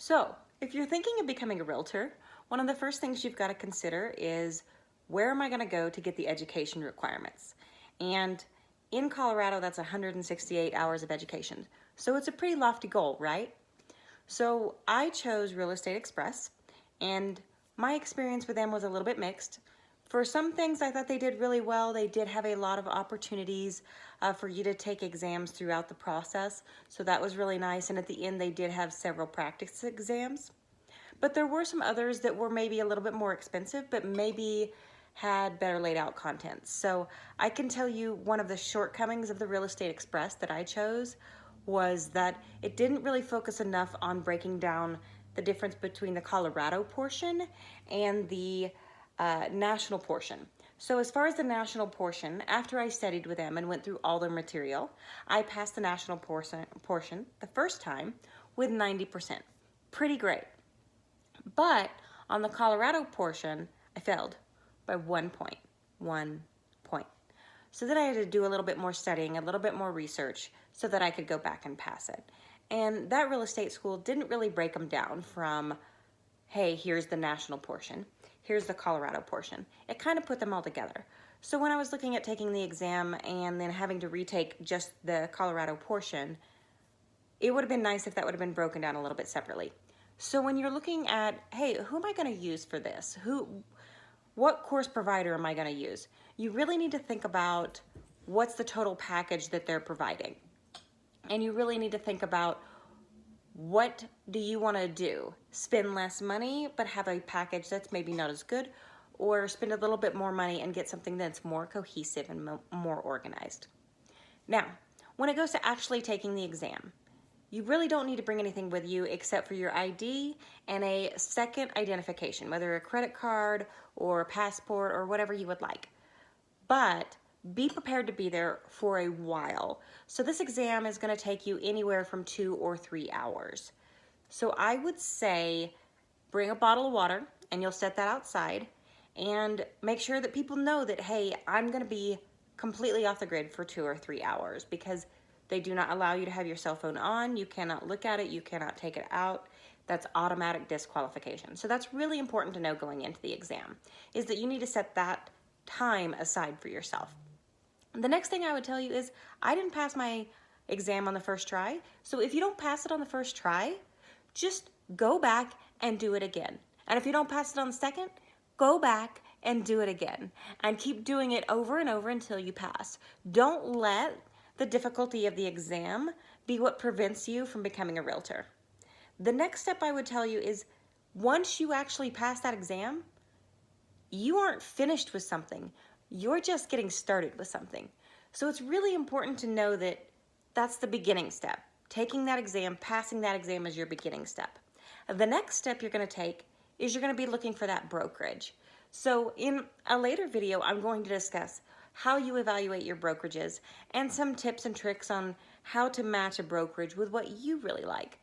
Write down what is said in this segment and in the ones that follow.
So, if you're thinking of becoming a realtor, one of the first things you've got to consider is where am I going to go to get the education requirements? And in Colorado, that's 168 hours of education. So it's a pretty lofty goal, right? So I chose Real Estate Express, and my experience with them was a little bit mixed. For some things, I thought they did really well. They did have a lot of opportunities for you to take exams throughout the process, so that was really nice. And at the end, they did have several practice exams. But there were some others that were maybe a little bit more expensive, but maybe had better laid out content. So I can tell you one of the shortcomings of the Real Estate Express that I chose was that it didn't really focus enough on breaking down the difference between the Colorado portion and the national portion. So as far as the national portion, after I studied with them and went through all their material, I passed the national portion the first time with 90%. Pretty great. But on the Colorado portion, I failed by 1 point. 1 point. So then I had to do a little bit more studying, a little bit more research so that I could go back and pass it. And that real estate school didn't really break them down from, hey, here's the national portion, here's the Colorado portion. It kind of put them all together. So when I was looking at taking the exam and then having to retake just the Colorado portion, it would have been nice if that would have been broken down a little bit separately. So when you're looking at, hey, who am I going to use for this? What course provider am I going to use? You really need to think about what's the total package that they're providing. And you really need to think about what do you want to do? Spend less money but have a package that's maybe not as good, or spend a little bit more money and get something that's more cohesive and more organized. Now, when it goes to actually taking the exam, you really don't need to bring anything with you except for your ID and a second identification, whether a credit card or a passport or whatever you would like. But be prepared to be there for a while. So this exam is going to take you anywhere from 2 or 3 hours. So I would say bring a bottle of water and you'll set that outside, and make sure that people know that, hey, I'm going to be completely off the grid for 2 or 3 hours, because they do not allow you to have your cell phone on. You cannot look at it. You cannot take it out. That's automatic disqualification. So that's really important to know going into the exam, is that you need to set that time aside for yourself. The next thing I would tell you is I didn't pass my exam on the first try. So if you don't pass it on the first try, just go back and do it again. And if you don't pass it on the second, go back and do it again. And keep doing it over and over until you pass. Don't let the difficulty of the exam be what prevents you from becoming a realtor. The next step I would tell you is, once you actually pass that exam, you aren't finished with something. You're just getting started with something. So it's really important to know that that's the beginning step. Taking that exam, passing that exam is your beginning step. The next step you're going to take is you're going to be looking for that brokerage. So in a later video, I'm going to discuss how you evaluate your brokerages and some tips and tricks on how to match a brokerage with what you really like.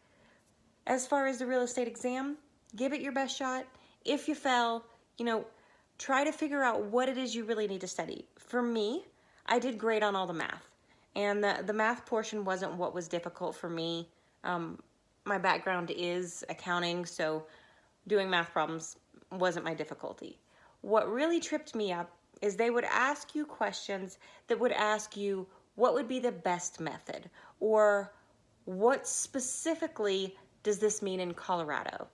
As far as the real estate exam, give it your best shot. If you fail, try to figure out what it is you really need to study. For me, I did great on all the math, and the math portion wasn't what was difficult for me. My background is accounting, so doing math problems wasn't my difficulty. What really tripped me up is they would ask you questions that would ask you what would be the best method, or what specifically does this mean in Colorado?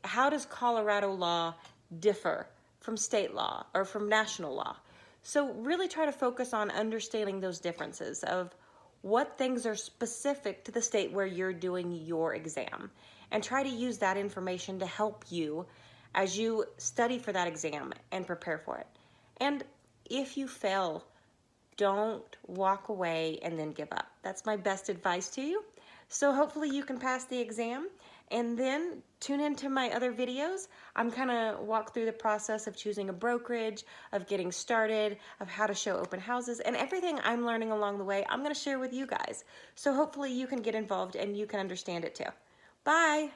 How does Colorado law differ from state law or from national law? So really try to focus on understanding those differences of what things are specific to the state where you're doing your exam, and try to use that information to help you as you study for that exam and prepare for it. And if you fail, don't walk away and then give up. That's my best advice to you. So hopefully you can pass the exam, and then tune into my other videos. I'm kind of walk through the process of choosing a brokerage, of getting started, of how to show open houses, and everything I'm learning along the way, I'm going to share with you guys. So hopefully you can get involved and you can understand it too. Bye.